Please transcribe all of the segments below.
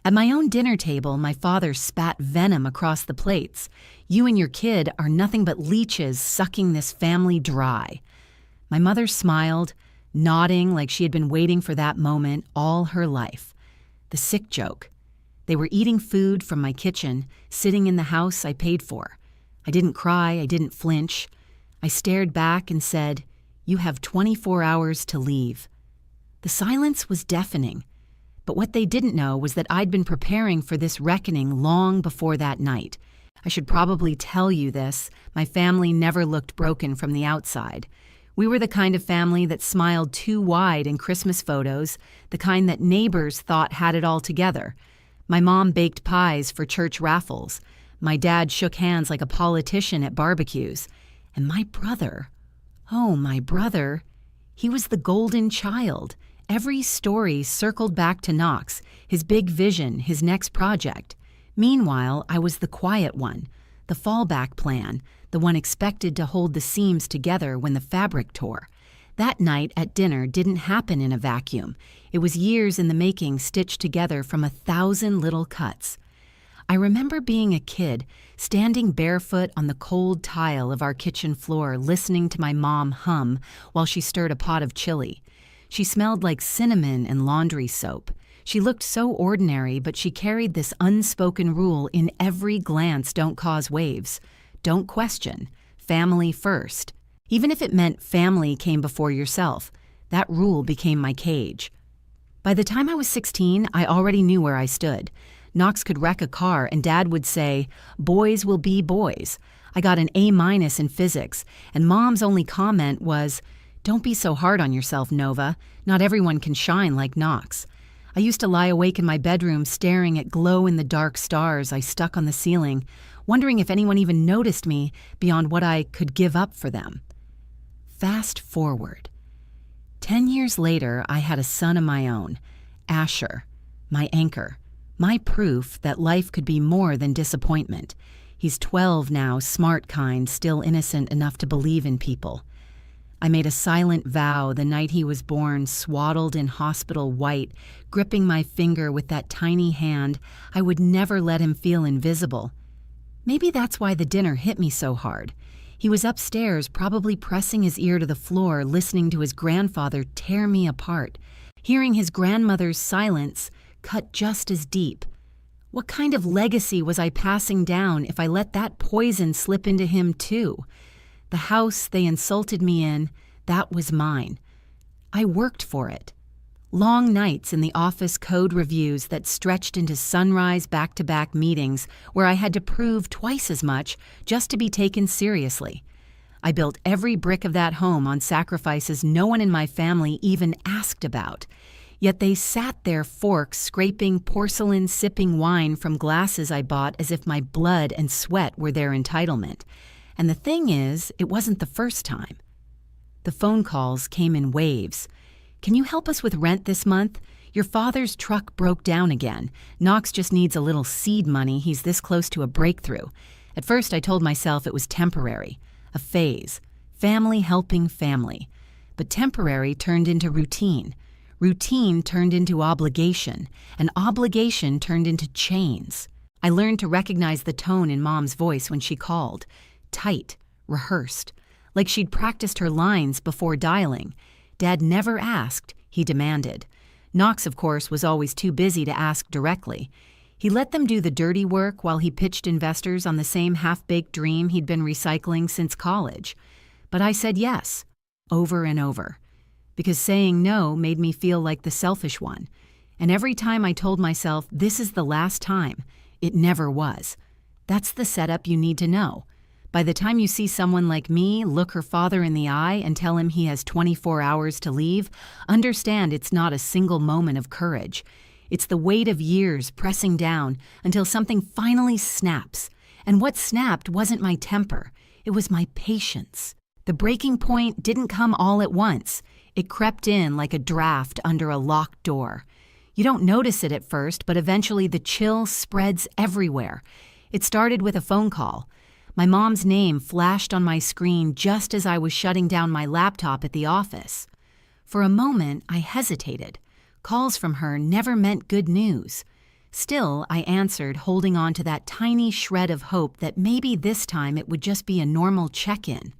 At my own dinner table, my father spat venom across the plates. "You and your kid are nothing but leeches sucking this family dry." My mother smiled, nodding like she had been waiting for that moment all her life. The sick joke. They were eating food from my kitchen, sitting in the house I paid for. I didn't cry, I didn't flinch. I stared back and said, "You have 24 hours to leave." The silence was deafening, but what they didn't know was that I'd been preparing for this reckoning long before that night. I should probably tell you this, my family never looked broken from the outside. We were the kind of family that smiled too wide in Christmas photos, the kind that neighbors thought had it all together. My mom baked pies for church raffles. My dad shook hands like a politician at barbecues. And my brother, oh, my brother, he was the golden child. Every story circled back to Knox, his big vision, his next project. Meanwhile, I was the quiet one, the fallback plan, the one expected to hold the seams together when the fabric tore. That night at dinner didn't happen in a vacuum. It was years in the making, stitched together from 1,000 little cuts. I remember being a kid, standing barefoot on the cold tile of our kitchen floor, listening to my mom hum while she stirred a pot of chili. She smelled like cinnamon and laundry soap. She looked so ordinary, but she carried this unspoken rule in every glance: don't cause waves. Don't question. Family first. Even if it meant family came before yourself, that rule became my cage. By the time I was 16, I already knew where I stood. Knox could wreck a car and Dad would say, "Boys will be boys." I got an A- in physics, and Mom's only comment was, "Don't be so hard on yourself, Nova. Not everyone can shine like Knox." I used to lie awake in my bedroom staring at glow-in-the-dark stars I stuck on the ceiling, wondering if anyone even noticed me beyond what I could give up for them. Fast forward. 10 years later, I had a son of my own, Asher, my anchor, my proof that life could be more than disappointment. He's 12 now, smart kind, still innocent enough to believe in people. I made a silent vow the night he was born, swaddled in hospital white, gripping my finger with that tiny hand. I would never let him feel invisible. Maybe that's why the dinner hit me so hard. He was upstairs, probably pressing his ear to the floor, listening to his grandfather tear me apart, hearing his grandmother's silence cut just as deep. What kind of legacy was I passing down if I let that poison slip into him too? The house they insulted me in, that was mine. I worked for it. Long nights in the office code reviews that stretched into sunrise back-to-back meetings where I had to prove twice as much just to be taken seriously. I built every brick of that home on sacrifices no one in my family even asked about. Yet they sat there, forks scraping porcelain, sipping wine from glasses I bought as if my blood and sweat were their entitlement. And the thing is, it wasn't the first time. The phone calls came in waves. "Can you help us with rent this month? Your father's truck broke down again. Knox just needs a little seed money. He's this close to a breakthrough." At first, I told myself it was temporary, a phase, family helping family. But temporary turned into routine. Routine turned into obligation, and obligation turned into chains. I learned to recognize the tone in Mom's voice when she called. Tight, rehearsed, like she'd practiced her lines before dialing. Dad never asked, he demanded. Knox, of course, was always too busy to ask directly. He let them do the dirty work while he pitched investors on the same half-baked dream he'd been recycling since college. But I said yes, over and over, because saying no made me feel like the selfish one. And every time I told myself this is the last time, it never was. That's the setup you need to know. By the time you see someone like me look her father in the eye and tell him he has 24 hours to leave, understand it's not a single moment of courage. It's the weight of years pressing down until something finally snaps. And what snapped wasn't my temper. It was my patience. The breaking point didn't come all at once. It crept in like a draft under a locked door. You don't notice it at first, but eventually the chill spreads everywhere. It started with a phone call. My mom's name flashed on my screen just as I was shutting down my laptop at the office. For a moment, I hesitated. Calls from her never meant good news. Still, I answered, holding on to that tiny shred of hope that maybe this time it would just be a normal check-in.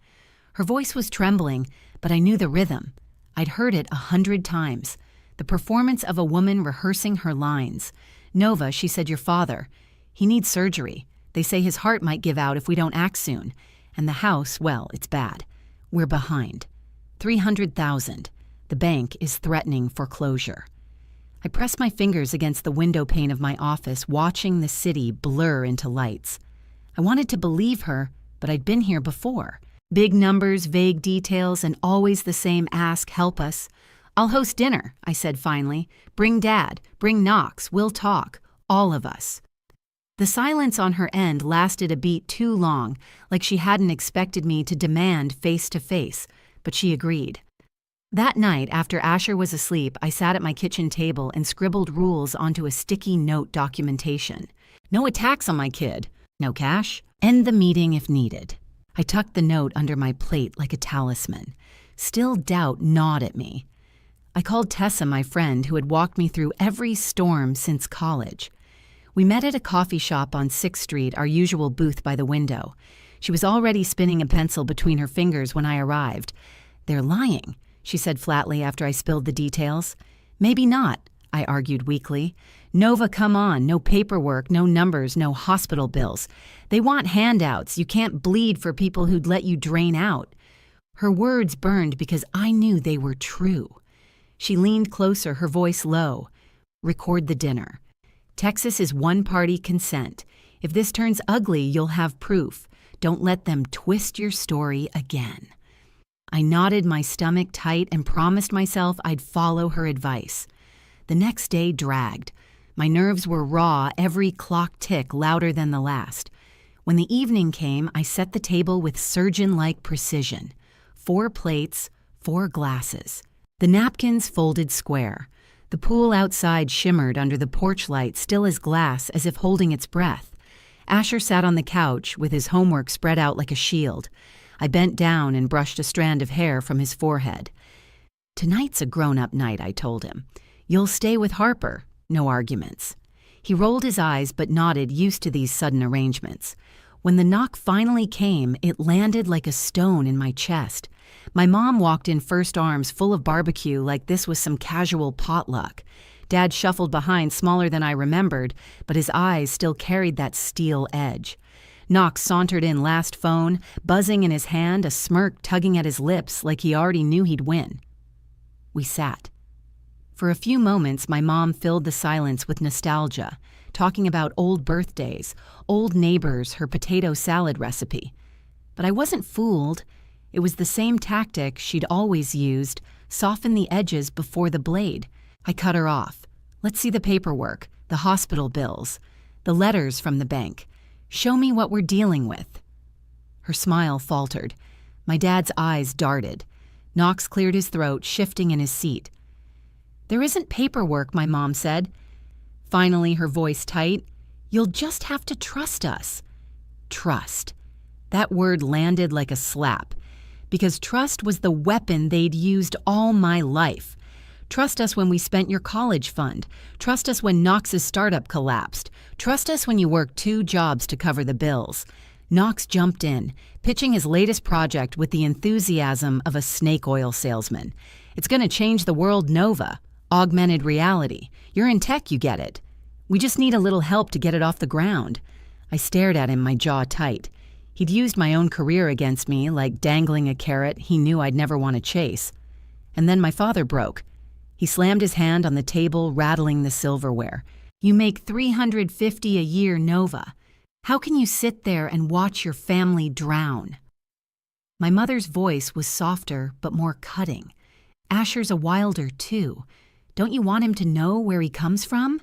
Her voice was trembling, but I knew the rhythm. I'd heard it 100 times. The performance of a woman rehearsing her lines. "Nova," she said, "your father. He needs surgery. They say his heart might give out if we don't act soon. And the house, well, it's bad. We're behind. 300,000. The bank is threatening foreclosure." I pressed my fingers against the window pane of my office, watching the city blur into lights. I wanted to believe her, but I'd been here before. Big numbers, vague details, and always the same ask, "Help us." "I'll host dinner," I said finally. "Bring Dad, bring Knox, we'll talk. All of us." The silence on her end lasted a beat too long, like she hadn't expected me to demand face-to-face, but she agreed. That night, after Asher was asleep, I sat at my kitchen table and scribbled rules onto a sticky note documentation. No attacks on my kid. No cash. End the meeting if needed. I tucked the note under my plate like a talisman. Still doubt gnawed at me. I called Tessa, my friend, who had walked me through every storm since college. We met at a coffee shop on 6th Street, our usual booth by the window. She was already spinning a pencil between her fingers when I arrived. "They're lying," she said flatly after I spilled the details. "Maybe not," I argued weakly. "Nova, come on. No paperwork, no numbers, no hospital bills. They want handouts. You can't bleed for people who'd let you drain out." Her words burned because I knew they were true. She leaned closer, her voice low. "Record the dinner. Texas is one-party consent. If this turns ugly, you'll have proof. Don't let them twist your story again." I knotted my stomach tight and promised myself I'd follow her advice. The next day dragged. My nerves were raw, every clock tick louder than the last. When the evening came, I set the table with surgeon-like precision. 4 plates, 4 glasses. The napkins folded square. The pool outside shimmered under the porch light, still as glass, as if holding its breath. Asher sat on the couch with his homework spread out like a shield. I bent down and brushed a strand of hair from his forehead. "Tonight's a grown-up night," I told him. "You'll stay with Harper. No arguments." He rolled his eyes but nodded, used to these sudden arrangements. When the knock finally came, it landed like a stone in my chest. My mom walked in first, arms full of barbecue like this was some casual potluck. Dad shuffled behind, smaller than I remembered, but his eyes still carried that steel edge. Knox sauntered in, last phone, buzzing in his hand, a smirk tugging at his lips like he already knew he'd win. We sat. For a few moments, my mom filled the silence with nostalgia, talking about old birthdays, old neighbors, her potato salad recipe. But I wasn't fooled. It was the same tactic she'd always used, soften the edges before the blade. I cut her off. "Let's see the paperwork, the hospital bills, the letters from the bank. Show me what we're dealing with." Her smile faltered. My dad's eyes darted. Knox cleared his throat, shifting in his seat. "There isn't paperwork," my mom said. Finally, her voice tight. "You'll just have to trust us." Trust. That word landed like a slap, because trust was the weapon they'd used all my life. Trust us when we spent your college fund. Trust us when Knox's startup collapsed. Trust us when you worked 2 jobs to cover the bills. Knox jumped in, pitching his latest project with the enthusiasm of a snake oil salesman. "It's going to change the world, Nova. Augmented reality. You're in tech, you get it. We just need a little help to get it off the ground." I stared at him, my jaw tight. He'd used my own career against me, like dangling a carrot he knew I'd never want to chase. And then my father broke. He slammed his hand on the table, rattling the silverware. "You make $350 a year, Nova. How can you sit there and watch your family drown?" My mother's voice was softer but more cutting. "Asher's a wilder, too. Don't you want him to know where he comes from?"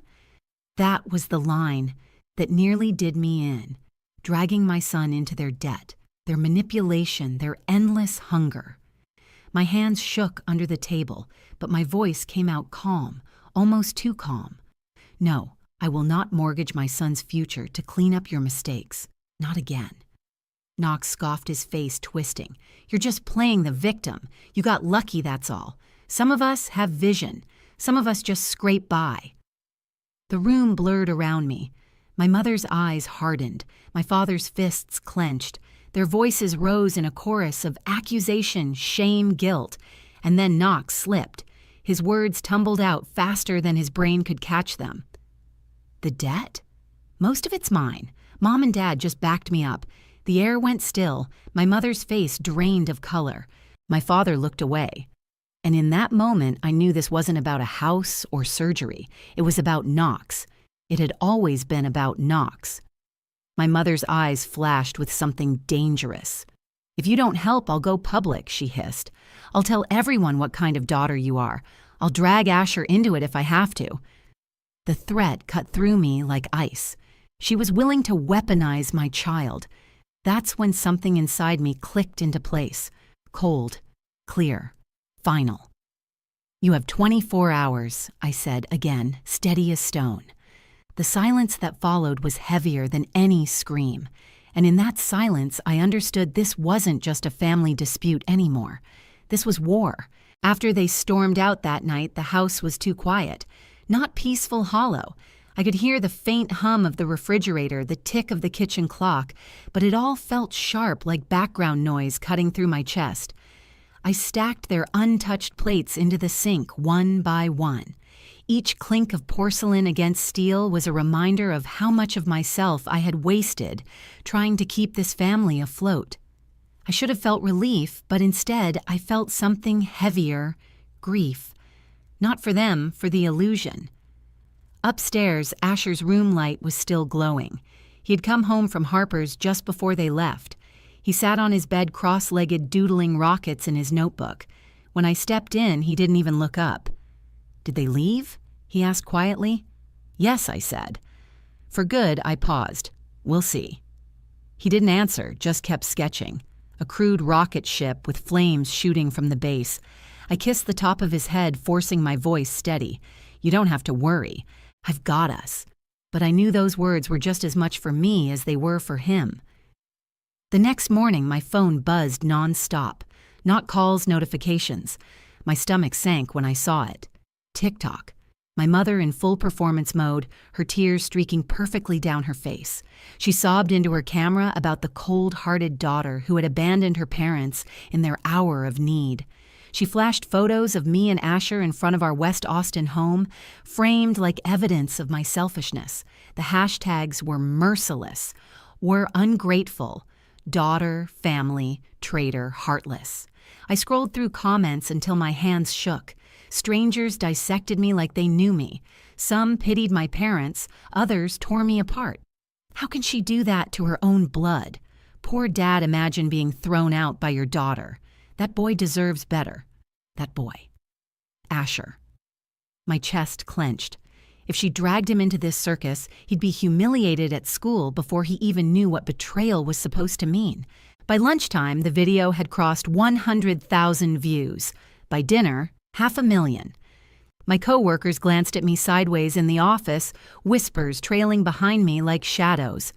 That was the line that nearly did me in, dragging my son into their debt, their manipulation, their endless hunger. My hands shook under the table, but my voice came out calm, almost too calm. "No, I will not mortgage my son's future to clean up your mistakes. Not again." Knox scoffed, his face twisting. "You're just playing the victim. You got lucky, that's all. Some of us have vision. Some of us just scrape by." The room blurred around me. My mother's eyes hardened, my father's fists clenched. Their voices rose in a chorus of accusation, shame, guilt, and then Knox slipped. His words tumbled out faster than his brain could catch them. The debt? Most of it's mine. Mom and Dad just backed me up. The air went still, my mother's face drained of color. My father looked away. And in that moment, I knew this wasn't about a house or surgery. It was about Knox. It had always been about Knox. My mother's eyes flashed with something dangerous. "If you don't help, I'll go public," she hissed. "I'll tell everyone what kind of daughter you are. I'll drag Asher into it if I have to." The threat cut through me like ice. She was willing to weaponize my child. That's when something inside me clicked into place. Cold, clear, final. "You have 24 hours, I said again, steady as stone. The silence that followed was heavier than any scream, and in that silence I understood this wasn't just a family dispute anymore. This was war. After they stormed out that night, the house was too quiet. Not peaceful hollow. I could hear the faint hum of the refrigerator, the tick of the kitchen clock, but it all felt sharp like background noise cutting through my chest. I stacked their untouched plates into the sink one by one. Each clink of porcelain against steel was a reminder of how much of myself I had wasted trying to keep this family afloat. I should have felt relief, but instead I felt something heavier, grief. Not for them, for the illusion. Upstairs, Asher's room light was still glowing. He had come home from Harper's just before they left. He sat on his bed cross-legged doodling rockets in his notebook. When I stepped in, he didn't even look up. "Did they leave?" he asked quietly. "Yes," I said. "For good," I paused. "We'll see." He didn't answer, just kept sketching. A crude rocket ship with flames shooting from the base. I kissed the top of his head, forcing my voice steady. "You don't have to worry. I've got us." But I knew those words were just as much for me as they were for him. The next morning, my phone buzzed nonstop. Not calls, notifications. My stomach sank when I saw it. TikTok. My mother in full performance mode, her tears streaking perfectly down her face. She sobbed into her camera about the cold-hearted daughter who had abandoned her parents in their hour of need. She flashed photos of me and Asher in front of our West Austin home, framed like evidence of my selfishness. The hashtags were merciless, were ungrateful, daughter, family, traitor, heartless. I scrolled through comments until my hands shook. Strangers dissected me like they knew me. Some pitied my parents, others tore me apart. How can she do that to her own blood? Poor Dad, imagine being thrown out by your daughter. That boy deserves better. That boy. Asher. My chest clenched. If she dragged him into this circus, he'd be humiliated at school before he even knew what betrayal was supposed to mean. By lunchtime, the video had crossed 100,000 views. By dinner, 500,000. My coworkers glanced at me sideways in the office, whispers trailing behind me like shadows.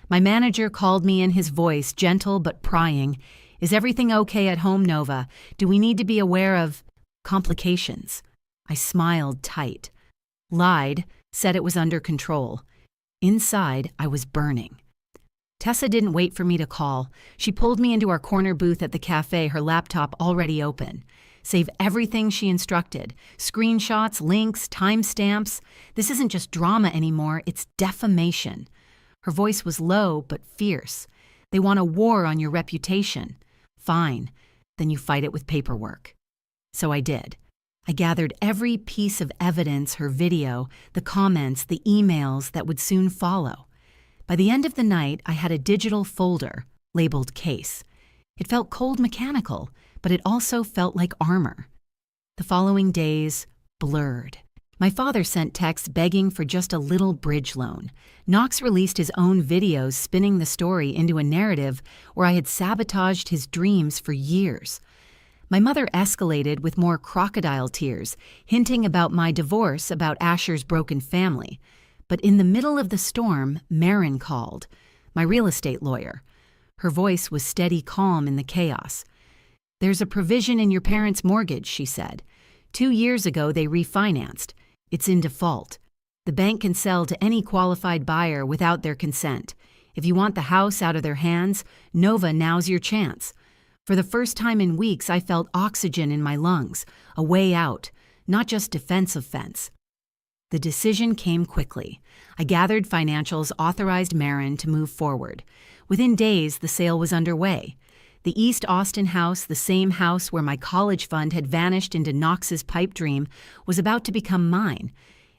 My manager called me in, his voice gentle but prying. "Is everything okay at home, Nova? Do we need to be aware of complications?" I smiled tight. Lied, said it was under control. Inside, I was burning. Tessa didn't wait for me to call. She pulled me into our corner booth at the cafe, her laptop already open. Save everything, she instructed. Screenshots, links, timestamps. This isn't just drama anymore, it's defamation. Her voice was low but fierce. They want a war on your reputation. Fine, then you fight it with paperwork. So I did. I gathered every piece of evidence, her video, the comments, the emails that would soon follow. By the end of the night, I had a digital folder labeled case. It felt cold mechanical, but it also felt like armor. The following days blurred. My father sent texts begging for just a little bridge loan. Knox released his own videos spinning the story into a narrative where I had sabotaged his dreams for years. My mother escalated with more crocodile tears, hinting about my divorce, about Asher's broken family. But in the middle of the storm, Marin called, my real estate lawyer. Her voice was steady calm in the chaos. "There's a provision in your parents' mortgage," she said. 2 years ago, they refinanced. It's in default. The bank can sell to any qualified buyer without their consent. If you want the house out of their hands, Nova, now's your chance. For the first time in weeks, I felt oxygen in my lungs, a way out, not just defensive fence. The decision came quickly. I gathered financials, authorized Marin to move forward. Within days, the sale was underway. The East Austin house, the same house where my college fund had vanished into Knox's pipe dream, was about to become mine.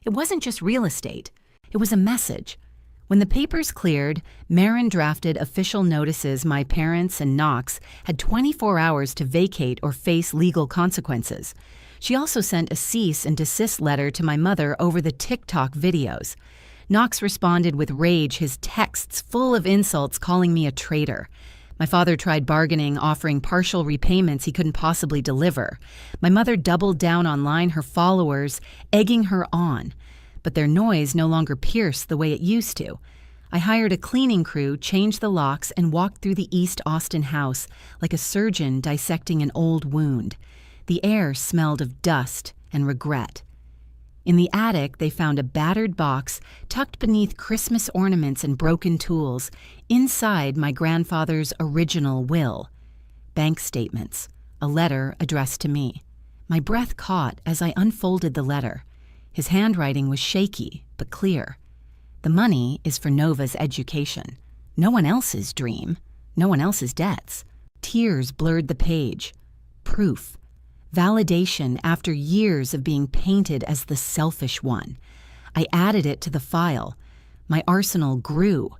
It wasn't just real estate. It was a message. When the papers cleared, Marin drafted official notices my parents and Knox had 24 hours to vacate or face legal consequences. She also sent a cease and desist letter to my mother over the TikTok videos. Knox responded with rage, his texts full of insults calling me a traitor. My father tried bargaining, offering partial repayments he couldn't possibly deliver. My mother doubled down online, her followers egging her on. But their noise no longer pierced the way it used to. I hired a cleaning crew, changed the locks, and walked through the East Austin house like a surgeon dissecting an old wound. The air smelled of dust and regret. In the attic, they found a battered box tucked beneath Christmas ornaments and broken tools, inside my grandfather's original will. Bank statements, a letter addressed to me. My breath caught as I unfolded the letter. His handwriting was shaky, but clear. The money is for Nova's education. No one else's dream. No one else's debts. Tears blurred the page. Proof. Validation after years of being painted as the selfish one. I added it to the file. My arsenal grew.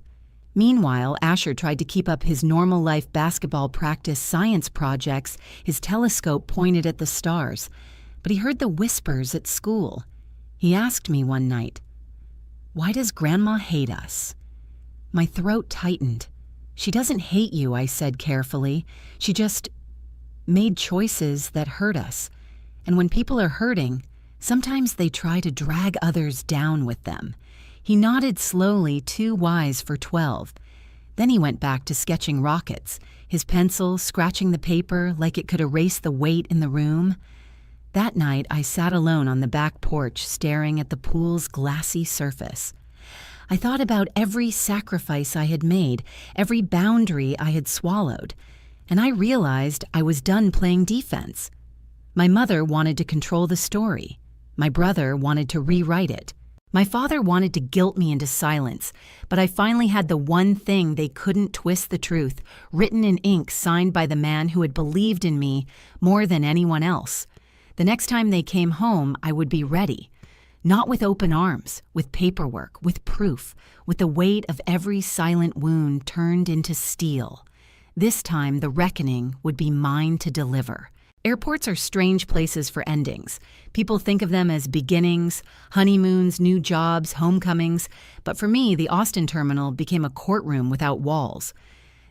Meanwhile, Asher tried to keep up his normal life basketball practice science projects, his telescope pointed at the stars. But he heard the whispers at school. He asked me one night, "Why does Grandma hate us?" My throat tightened. "She doesn't hate you," I said carefully. "She just made choices that hurt us. And when people are hurting, sometimes they try to drag others down with them." He nodded slowly, too wise for 12. Then he went back to sketching rockets, his pencil scratching the paper like it could erase the weight in the room. That night, I sat alone on the back porch, staring at the pool's glassy surface. I thought about every sacrifice I had made, every boundary I had swallowed, and I realized I was done playing defense. My mother wanted to control the story. My brother wanted to rewrite it. My father wanted to guilt me into silence, but I finally had the one thing they couldn't twist the truth, written in ink, signed by the man who had believed in me more than anyone else. The next time they came home, I would be ready. Not with open arms, with paperwork, with proof, with the weight of every silent wound turned into steel. This time, the reckoning would be mine to deliver. Airports are strange places for endings. People think of them as beginnings, honeymoons, new jobs, homecomings. But for me, the Austin terminal became a courtroom without walls.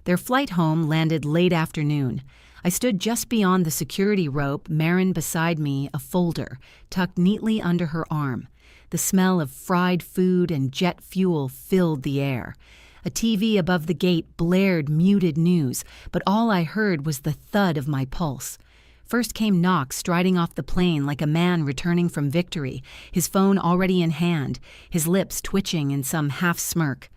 Their flight home landed late afternoon. I stood just beyond the security rope, Marin beside me, a folder, tucked neatly under her arm. The smell of fried food and jet fuel filled the air. A TV above the gate blared muted news, but all I heard was the thud of my pulse. First came Knox striding off the plane like a man returning from victory, his phone already in hand, his lips twitching in some half-smirk.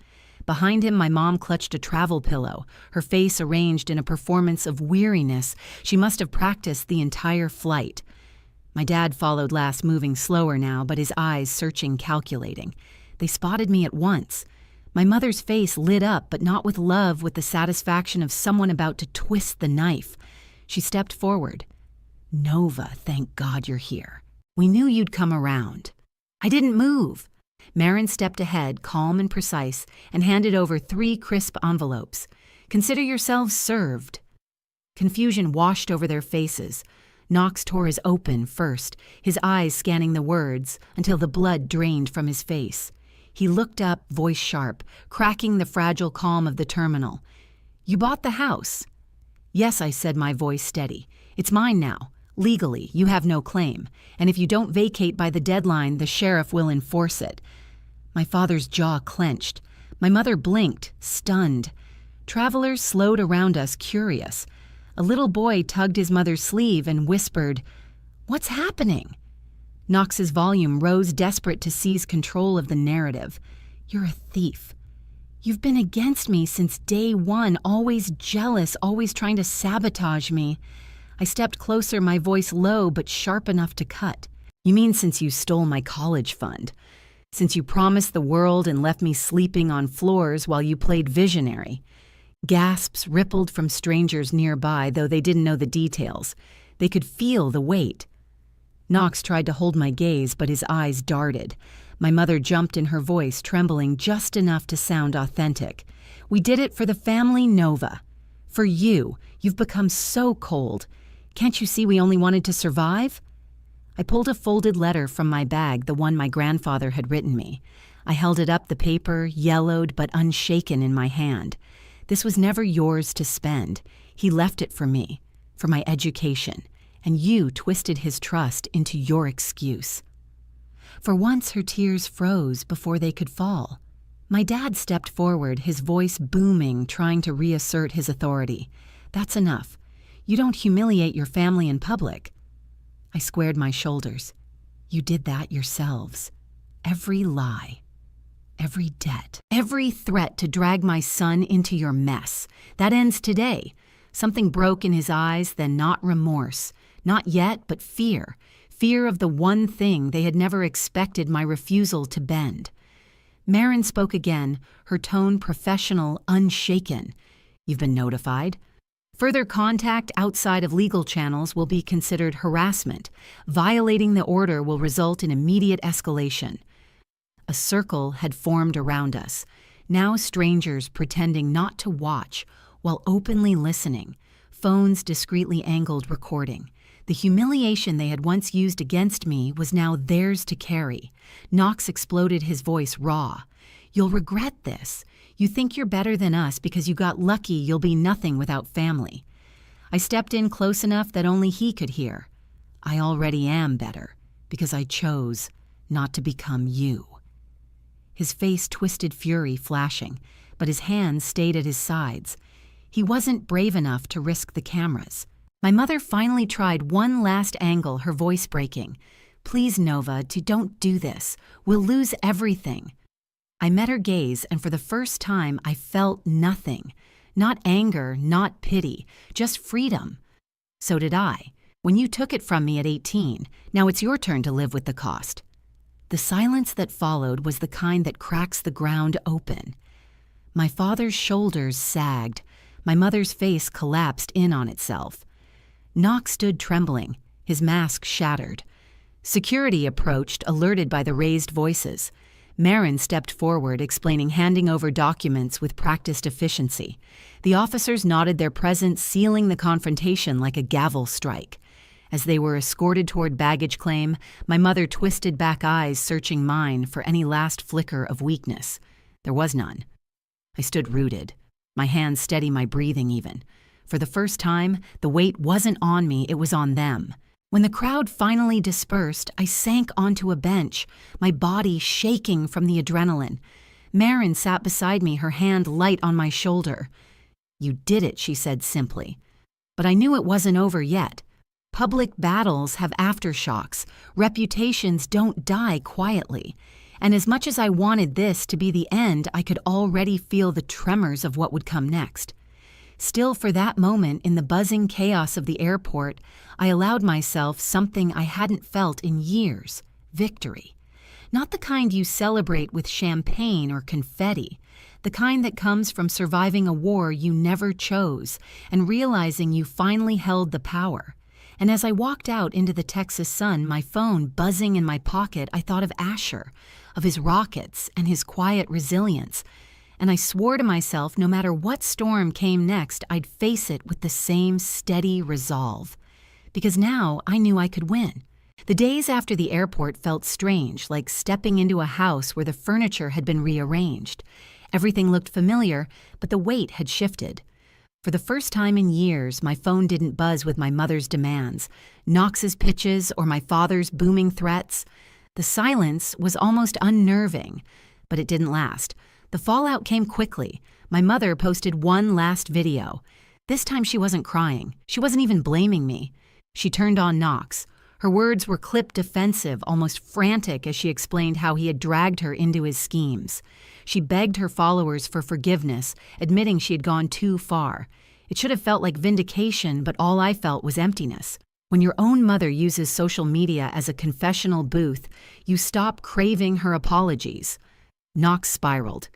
Behind him, my mom clutched a travel pillow, her face arranged in a performance of weariness. She must have practiced the entire flight. My dad followed last, moving slower now, but his eyes searching, calculating. They spotted me at once. My mother's face lit up, but not with love, with the satisfaction of someone about to twist the knife. She stepped forward. "Nova, thank God you're here. We knew you'd come around." I didn't move. Marin stepped ahead, calm and precise, and handed over 3 crisp envelopes. "Consider yourselves served." Confusion washed over their faces. Knox tore his open first, his eyes scanning the words until the blood drained from his face. He looked up, voice sharp, cracking the fragile calm of the terminal. "You bought the house." "Yes," I said, my voice steady. "It's mine now. Legally, you have no claim. And if you don't vacate by the deadline, the sheriff will enforce it." My father's jaw clenched. My mother blinked, stunned. Travelers slowed around us, curious. A little boy tugged his mother's sleeve and whispered, "What's happening?" Knox's volume rose, desperate to seize control of the narrative. "You're a thief. You've been against me since day one, always jealous, always trying to sabotage me." I stepped closer, my voice low but sharp enough to cut. "You mean since you stole my college fund? Since you promised the world and left me sleeping on floors while you played visionary?" Gasps rippled from strangers nearby, though they didn't know the details. They could feel the weight. Knox tried to hold my gaze, but his eyes darted. My mother jumped in, her voice trembling just enough to sound authentic. "We did it for the family, Nova. For you. You've become so cold. Can't you see we only wanted to survive?" I pulled a folded letter from my bag, the one my grandfather had written me. I held it up, the paper, yellowed but unshaken, in my hand. "This was never yours to spend. He left it for me, for my education, and you twisted his trust into your excuse." For once, her tears froze before they could fall. My dad stepped forward, his voice booming, trying to reassert his authority. "That's enough. You don't humiliate your family in public." I squared my shoulders. "You did that yourselves. Every lie. Every debt, every threat to drag my son into your mess. That ends today." Something broke in his eyes, then not remorse. Not yet, but fear. Fear of the one thing they had never expected my refusal to bend. Marin spoke again, her tone professional, unshaken. "You've been notified. Further contact outside of legal channels will be considered harassment. Violating the order will result in immediate escalation." A circle had formed around us, now strangers pretending not to watch while openly listening, phones discreetly angled, recording. The humiliation they had once used against me was now theirs to carry. Knox exploded, his voice raw. "You'll regret this. You think you're better than us because you got lucky you'll be nothing without family." I stepped in close enough that only he could hear. "I already am better, because I chose not to become you." His face twisted, fury flashing, but his hands stayed at his sides. He wasn't brave enough to risk the cameras. My mother finally tried one last angle, her voice breaking. "Please, Nova, don't do this. We'll lose everything." I met her gaze, and for the first time I felt nothing. Not anger, not pity, just freedom. "So did I. When you took it from me at 18, now it's your turn to live with the cost." The silence that followed was the kind that cracks the ground open. My father's shoulders sagged. My mother's face collapsed in on itself. Knox stood trembling, his mask shattered. Security approached, alerted by the raised voices. Marin stepped forward, explaining, handing over documents with practiced efficiency. The officers nodded, their presence sealing the confrontation like a gavel strike. As they were escorted toward baggage claim, my mother twisted back eyes, searching mine for any last flicker of weakness. There was none. I stood rooted, my hands steady, my breathing even. For the first time, the weight wasn't on me, it was on them. When the crowd finally dispersed, I sank onto a bench, my body shaking from the adrenaline. Marin sat beside me, her hand light on my shoulder. "You did it," she said simply. But I knew it wasn't over yet. Public battles have aftershocks. Reputations don't die quietly. And as much as I wanted this to be the end, I could already feel the tremors of what would come next. Still, for that moment, in the buzzing chaos of the airport, I allowed myself something I hadn't felt in years: victory. Not the kind you celebrate with champagne or confetti, the kind that comes from surviving a war you never chose and realizing you finally held the power. And as I walked out into the Texas sun, my phone buzzing in my pocket, I thought of Asher, of his rockets and his quiet resilience. And I swore to myself, no matter what storm came next, I'd face it with the same steady resolve. Because now I knew I could win. The days after the airport felt strange, like stepping into a house where the furniture had been rearranged. Everything looked familiar, but the weight had shifted. For the first time in years, my phone didn't buzz with my mother's demands, Knox's pitches, or my father's booming threats. The silence was almost unnerving, but it didn't last. The fallout came quickly. My mother posted one last video. This time she wasn't crying. She wasn't even blaming me. She turned on Knox. Her words were clipped defensive, almost frantic, as she explained how he had dragged her into his schemes. She begged her followers for forgiveness, admitting she had gone too far. It should have felt like vindication, but all I felt was emptiness. When your own mother uses social media as a confessional booth, you stop craving her apologies. Knox spiraled.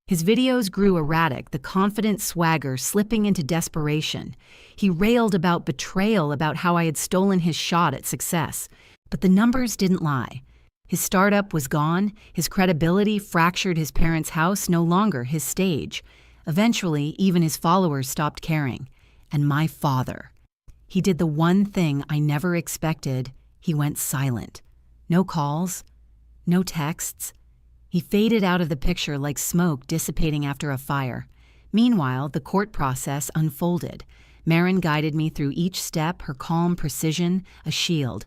His videos grew erratic, the confident swagger slipping into desperation. He railed about betrayal, about how I had stolen his shot at success. But the numbers didn't lie. His startup was gone, his credibility fractured, his parents' house no longer his stage. Eventually, even his followers stopped caring. And my father. He did the one thing I never expected. He went silent. No calls, no texts. He faded out of the picture like smoke dissipating after a fire. Meanwhile, the court process unfolded. Marin guided me through each step, her calm precision, a shield.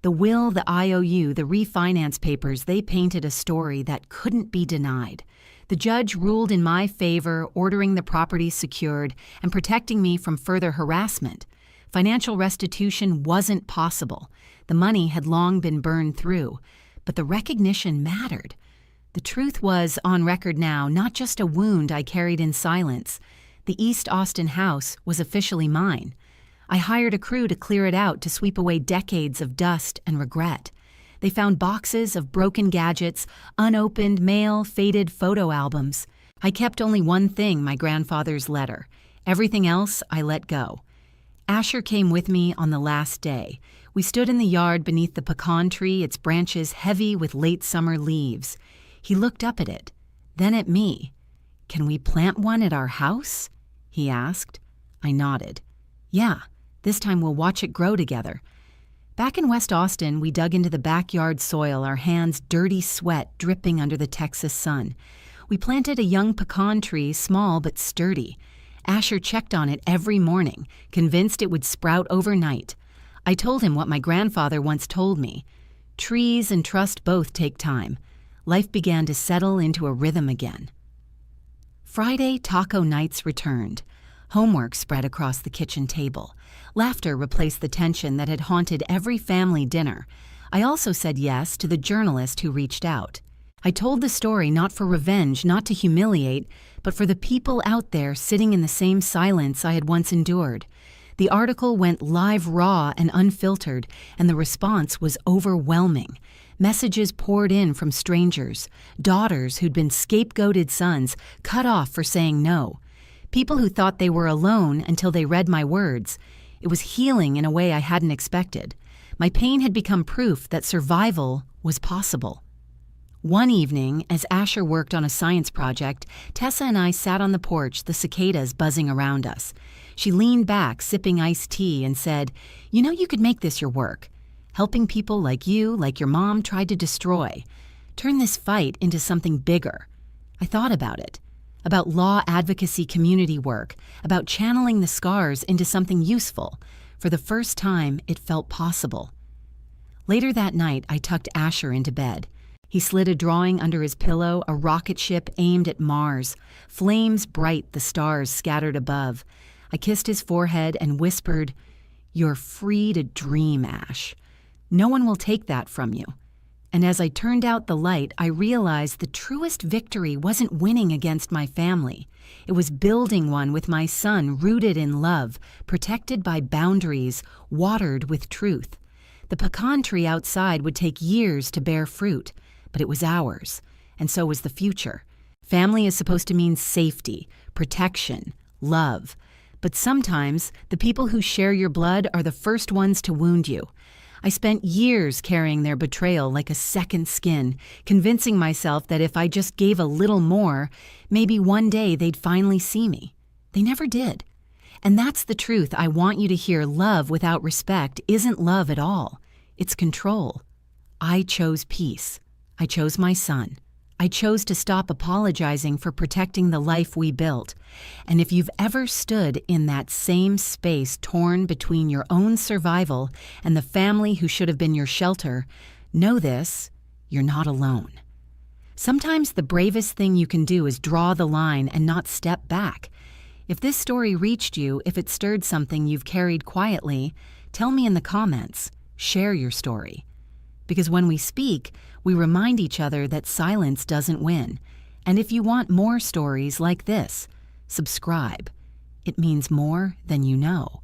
The will, the IOU, the refinance papers, they painted a story that couldn't be denied. The judge ruled in my favor, ordering the property secured and protecting me from further harassment. Financial restitution wasn't possible. The money had long been burned through. But the recognition mattered. The truth was, on record now, not just a wound I carried in silence. The East Austin house was officially mine. I hired a crew to clear it out, to sweep away decades of dust and regret. They found boxes of broken gadgets, unopened mail, faded photo albums. I kept only one thing, my grandfather's letter. Everything else I let go. Asher came with me on the last day. We stood in the yard beneath the pecan tree, its branches heavy with late summer leaves. He looked up at it, then at me. "Can we plant one at our house?" he asked. I nodded. "Yeah, this time we'll watch it grow together." Back in West Austin, we dug into the backyard soil, our hands dirty sweat dripping under the Texas sun. We planted a young pecan tree, small but sturdy. Asher checked on it every morning, convinced it would sprout overnight. I told him what my grandfather once told me. Trees and trust both take time. Life began to settle into a rhythm again. Friday, taco nights returned. Homework spread across the kitchen table. Laughter replaced the tension that had haunted every family dinner. I also said yes to the journalist who reached out. I told the story not for revenge, not to humiliate, but for the people out there sitting in the same silence I had once endured. The article went live raw and unfiltered, and the response was overwhelming. Messages poured in from strangers, daughters who'd been scapegoated sons, cut off for saying no. People who thought they were alone until they read my words. It was healing in a way I hadn't expected. My pain had become proof that survival was possible. One evening, as Asher worked on a science project, Tessa and I sat on the porch, the cicadas buzzing around us. She leaned back, sipping iced tea, and said, "You know you could make this your work. Helping people like you, like your mom, tried to destroy. Turn this fight into something bigger." I thought about it. About law advocacy community work, about channeling the scars into something useful. For the first time, it felt possible. Later that night, I tucked Asher into bed. He slid a drawing under his pillow, a rocket ship aimed at Mars, flames bright, the stars scattered above. I kissed his forehead and whispered, "You're free to dream, Ash. No one will take that from you." And as I turned out the light, I realized the truest victory wasn't winning against my family. It was building one with my son, rooted in love, protected by boundaries, watered with truth. The pecan tree outside would take years to bear fruit, but it was ours, and so was the future. Family is supposed to mean safety, protection, love. But sometimes the people who share your blood are the first ones to wound you. I spent years carrying their betrayal like a second skin, convincing myself that if I just gave a little more, maybe one day they'd finally see me. They never did. And that's the truth I want you to hear. Love without respect isn't love at all. It's control. I chose peace. I chose my son. I chose to stop apologizing for protecting the life we built. And if you've ever stood in that same space, torn between your own survival and the family who should have been your shelter, know this: you're not alone. Sometimes the bravest thing you can do is draw the line and not step back. If this story reached you, if it stirred something you've carried quietly, tell me in the comments. share your story. Because when we speak, we remind each other that silence doesn't win. And if you want more stories like this, subscribe. It means more than you know.